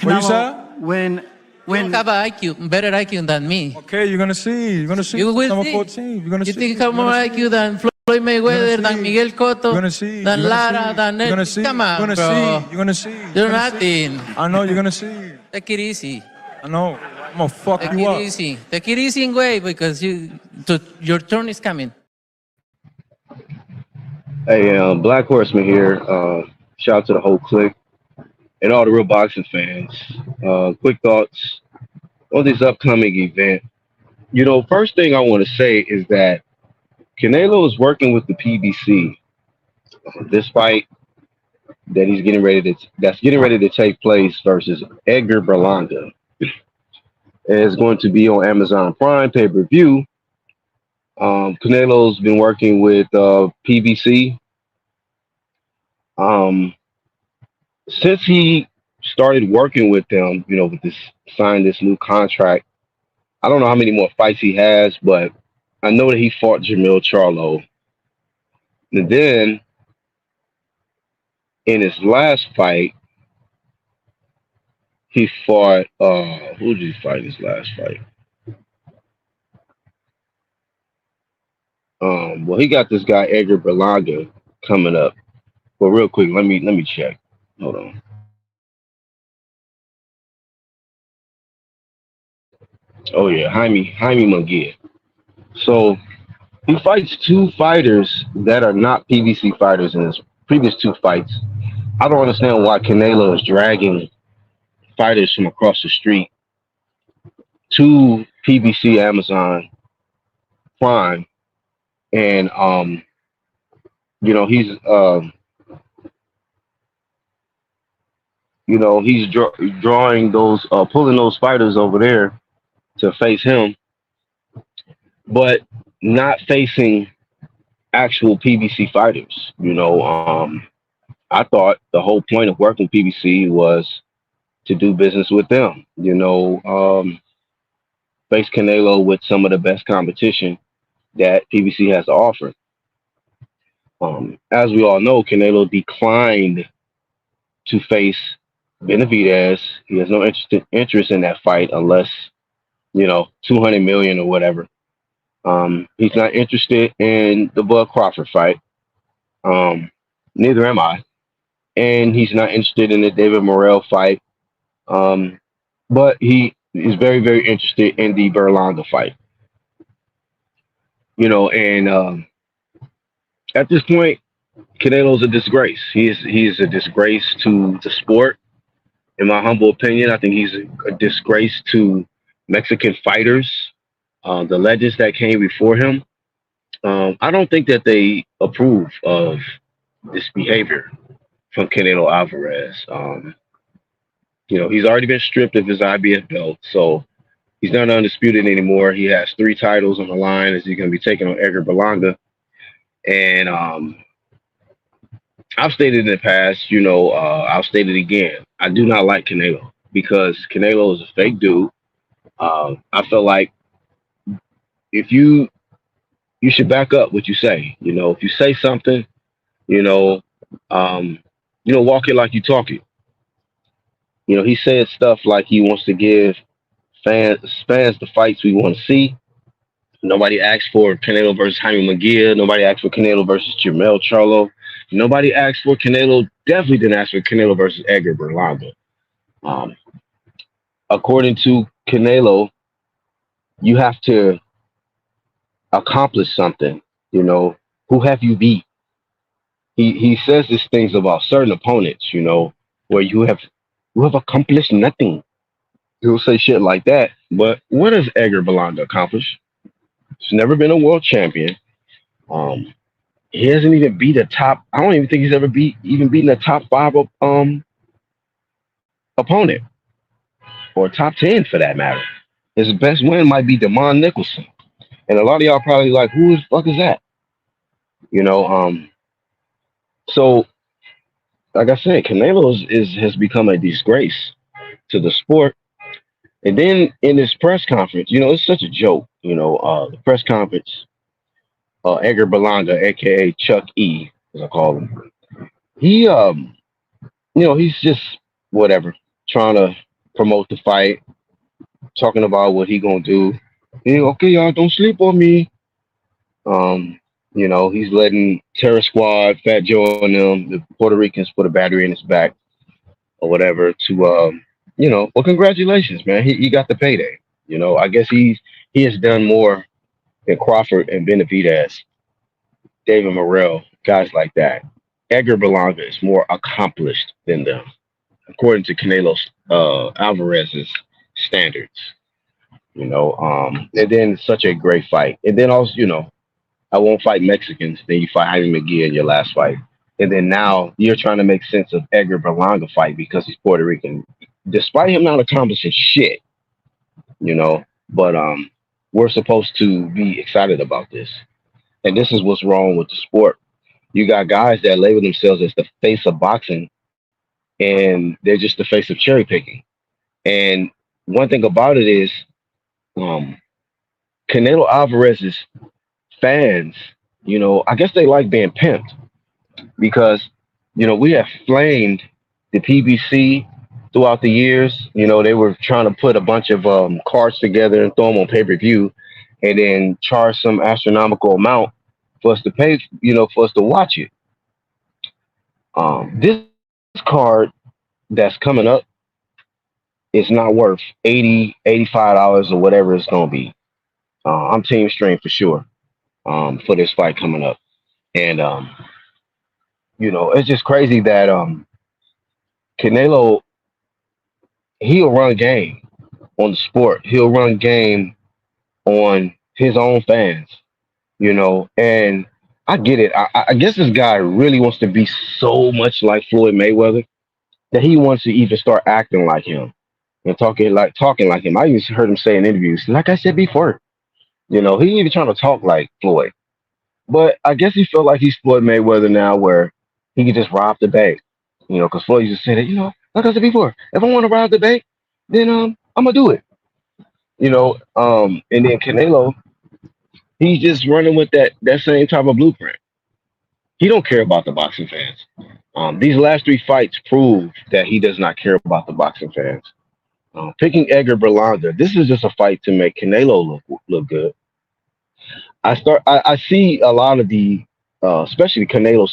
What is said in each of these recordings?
What you Canelo, said? when You have an IQ, better IQ than me. Okay, you're gonna see. You're gonna see. You will Number see. 14. You're gonna You see. think you have more IQ than Floyd Mayweather, than Miguel Cotto, You're gonna see. than You're gonna Lara, see. than You're gonna see. Come You're on, gonna bro. see. You're gonna see. You're You're gonna see. nothing. I know. You're gonna see. Take it easy. I know. I'm gonna fuck Take you it up. easy. Take it easy and wait because your turn is coming. Hey, Black Horseman here. Shout out to the whole clique and all the real boxing fans. Quick thoughts on this upcoming event. First thing I want to say is that Canelo is working with the PBC. This fight that's getting ready to take place versus Edgar Berlanga is going to be on Amazon Prime pay per view. Canelo's been working with PBC. Um, since he started working with them, with this signed this new contract. I don't know how many more fights he has, but I know that he fought Jamil Charlo. And then in his last fight, he fought who did he fight in his last fight? Well, he got this guy Edgar Berlanga coming up. But real quick, let me check. Hold on. Oh yeah, Jaime Munguia. So he fights two fighters that are not PBC fighters in his previous two fights. I don't understand why Canelo is dragging fighters from across the street to PBC Amazon Prime, and he's drawing those pulling those fighters over there to face him, but not facing actual PBC fighters. I thought the whole point of working PBC was to do business with them. Face Canelo with some of the best competition that PBC has to offer. As we all know, Canelo declined to face Benavidez. He has no interest in that fight unless 200 million or whatever. He's not interested in the Bud Crawford fight. Neither am I, and he's not interested in the David Morrell fight. But he is very, very interested in the Berlanga fight. And at this point, Canelo's a disgrace. He is a disgrace to the sport, in my humble opinion. I think he's a disgrace to Mexican fighters, the legends that came before him. I don't think that they approve of this behavior from Canelo Alvarez. He's already been stripped of his IBF belt, so he's not undisputed anymore. He has three titles on the line as he's going to be taking on Edgar Berlanga. And I've stated in the past, I'll state it again. I do not like Canelo because Canelo is a fake dude. I feel like if you should back up what you say. If you say something, walk it like you talk it. He said stuff like he wants to give fans the fights we want to see. Nobody asked for Canelo versus Jaime Munguia. Nobody asked for Canelo versus Jamel Charlo. Nobody asked for Canelo. Definitely didn't ask for Canelo versus Edgar Berlanga. According to Canelo, you have to accomplish something. Who have you beat? He says these things about certain opponents. Where you have accomplished nothing. He'll say shit like that. But what does Edgar Berlanga accomplish? He's never been a world champion. He hasn't even beat a top. I don't even think he's ever beaten a top five opponent, or top 10 for that matter. His best win might be Damon Nicholson, and a lot of y'all probably like, who the fuck is that? So like I said, Canelo has become a disgrace to the sport. And then in this press conference, it's such a joke. The press conference, Edgar Berlanga, aka Chuck E, as I call him, he he's just whatever, trying to promote the fight, talking about what he gonna do. Yeah, okay, y'all, don't sleep on me. Um, he's letting Terror Squad, Fat Joe and them, the Puerto Ricans, put a battery in his back or whatever to well, congratulations, man. He got the payday. I guess he has done more than Crawford and Benavidez, David Morrell, guys like that. Edgar Berlanga is more accomplished than them, according to Canelo's Alvarez's standards. And then it's such a great fight. And then also, I won't fight Mexicans. Then you fight Jaime McGee in your last fight. And then now you're trying to make sense of Edgar Berlanga fight because he's Puerto Rican, despite him not accomplishing shit, you know. But we're supposed to be excited about this, and this is what's wrong with the sport. You got guys that label themselves as the face of boxing, and they're just the face of cherry picking. And one thing about it is, um, Canelo Alvarez's fans, I guess they like being pimped because we have flamed the PBC throughout the years. They were trying to put a bunch of cards together and throw them on pay-per-view, and then charge some astronomical amount for us to pay, for us to watch it. This card that's coming up is not worth 80, $85 or whatever it's gonna be. I'm team stream for sure for this fight coming up, and it's just crazy that Canelo, he'll run game on the sport. He'll run game on his own fans, and I get it. I guess this guy really wants to be so much like Floyd Mayweather that he wants to even start acting like him and talking like him. I used to heard him say in interviews, like I said before, he even trying to talk like Floyd. But I guess he felt like he's Floyd Mayweather now, where he can just rob the bank. Because Floyd used to say that, like I said before, if I want to rob the bank, then I'm gonna do it. And then Canelo, he's just running with that same type of blueprint. He don't care about the boxing fans. These last three fights prove that he does not care about the boxing fans. Picking Edgar Berlanga, this is just a fight to make Canelo look good. I see a lot of the especially Canelo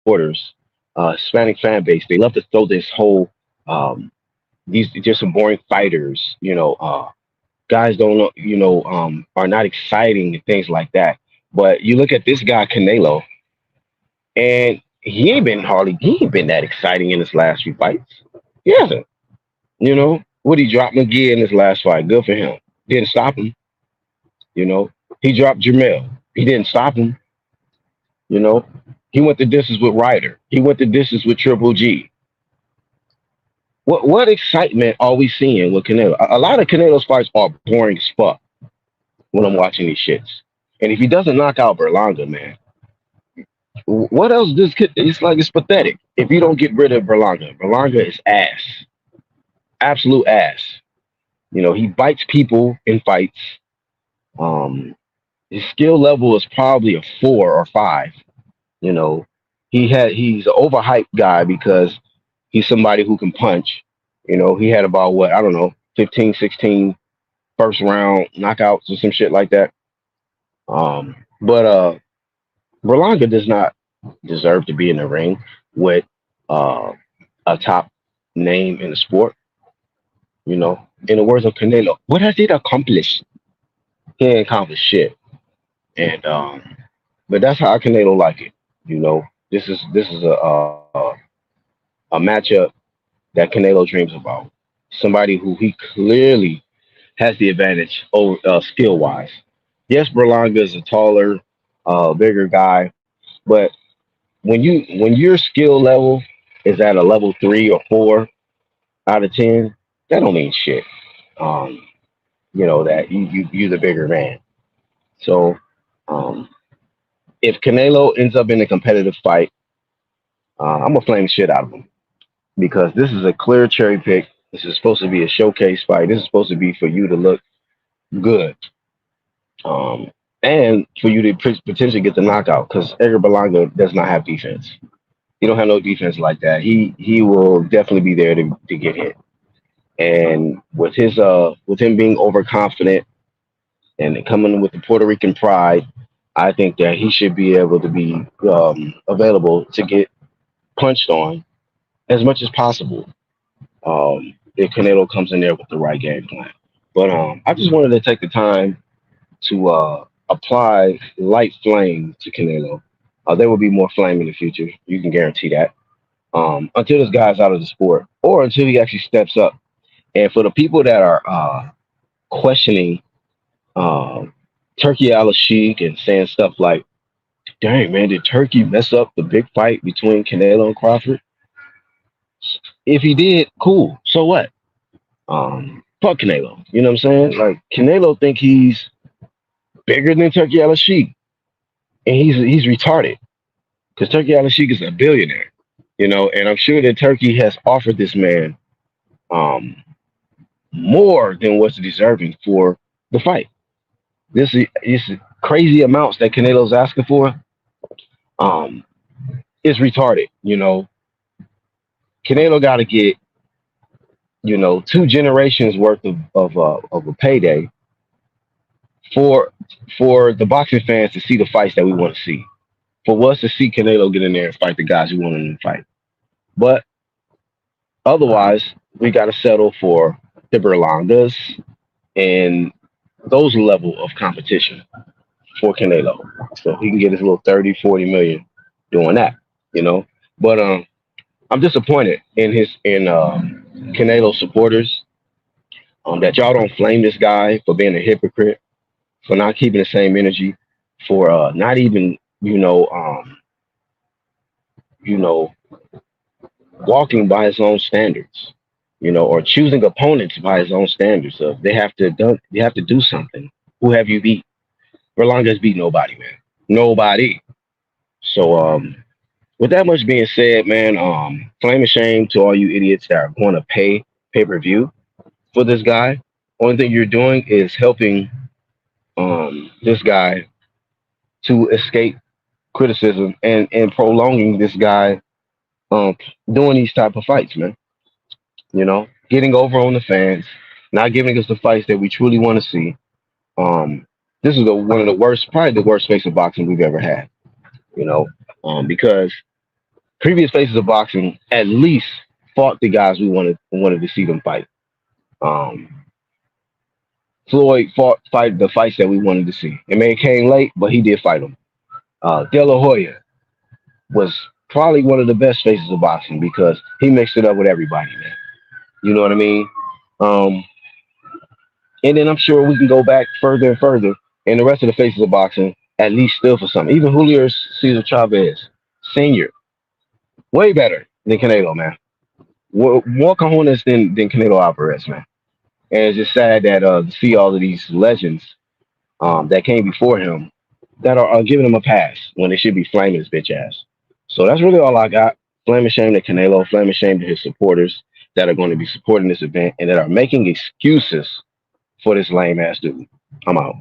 supporters, Hispanic fan base. They love to throw this whole these just some boring fighters. Guys don't know, are not exciting and things like that. But you look at this guy Canelo, and he ain't been that exciting in his last few fights. He hasn't. Would he drop McGee in his last fight? Good for him. Didn't stop him. He dropped Jamel. He didn't stop him. You know, he went the distance with Ryder. He went the distance with Triple G. What excitement are we seeing with Canelo? A lot of Canelo's fights are boring as fuck when I'm watching these shits. And if he doesn't knock out Berlanga, man, what else does it's pathetic if you don't get rid of Berlanga. Berlanga is ass, absolute ass. He bites people in fights. His skill level is probably a 4 or 5. You know, he's an overhyped guy because he's somebody who can punch. He had about what, I don't know, 15, 16 first round knockouts or some shit like that. But Berlanga does not deserve to be in the ring with a top name in the sport. In the words of Canelo, what has he accomplished? He ain't accomplished shit. And but that's how Canelo like it. This is a matchup that Canelo dreams about. Somebody who he clearly has the advantage over skill wise. Yes, Berlanga is a taller, bigger guy, but when your skill level is at a level 3 or 4 out of 10, that don't mean shit. Um, that you're the bigger man. So um, if Canelo ends up in a competitive fight, I'm gonna flame the shit out of him because this is a clear cherry pick. This is supposed to be a showcase fight. This is supposed to be for you to look good, and for you to potentially get the knockout because Edgar Berlanga does not have defense. He don't have no defense like that. He will definitely be there to get hit. And with him being overconfident and coming with the Puerto Rican pride, I think that he should be able to be available to get punched on as much as possible. If Canelo comes in there with the right game plan. But I just wanted to take the time to apply light flame to Canelo. There will be more flame in the future. You can guarantee that. Until this guy's out of the sport, or until he actually steps up. And for the people that are questioning uh, Turkey Al Sheik and saying stuff like, "Dang man, did Turkey mess up the big fight between Canelo and Crawford?" If he did, cool. So what? Fuck Canelo. You know what I'm saying? Like Canelo think he's bigger than Turkey Al Sheik, and he's retarded because Turkey Al Sheik is a billionaire. You know, and I'm sure that Turkey has offered this man um, more than what's deserving for the fight. This crazy amounts that Canelo's asking for um, is retarded. You know, Canelo got to get 2 generations worth of a payday for the boxing fans to see the fights that we want to see. For us to see Canelo get in there and fight the guys we want him to fight. But otherwise, we got to settle for the Berlangas and those level of competition for Canelo. So he can get his little 30, 40 million doing that, you know. But I'm disappointed in Canelo supporters that y'all don't flame this guy for being a hypocrite, for not keeping the same energy, for not even, you know, walking by his own standards, or choosing opponents by his own standards. So they have to do something. Who have you beat? Berlanga's beat nobody, man. Nobody. So with that much being said, man, flame of shame to all you idiots that are going to pay per view for this guy. Only thing you're doing is helping this guy to escape criticism and prolonging this guy um doing these type of fights, man. Getting over on the fans, not giving us the fights that we truly want to see. This is one of the worst, probably the worst face of boxing we've ever had. You know, because previous faces of boxing at least fought the guys we wanted to see them fight. Um, Floyd fight the fights that we wanted to see. It may have came late, but he did fight them. De La Hoya was probably one of the best faces of boxing because he mixed it up with everybody, man. You know what I mean? Um, and then I'm sure we can go back further and further, and the rest of the faces of boxing at least still for something. Even Julio Cesar Chavez Senior, way better than Canelo, man. More cojones than Canelo Alvarez, man. And it's just sad that to see all of these legends that came before him that are giving him a pass when they should be flaming his bitch ass. So that's really all I got. Flame and shame to Canelo, flame and shame to his supporters that are going to be supporting this event and that are making excuses for this lame ass dude. I'm out.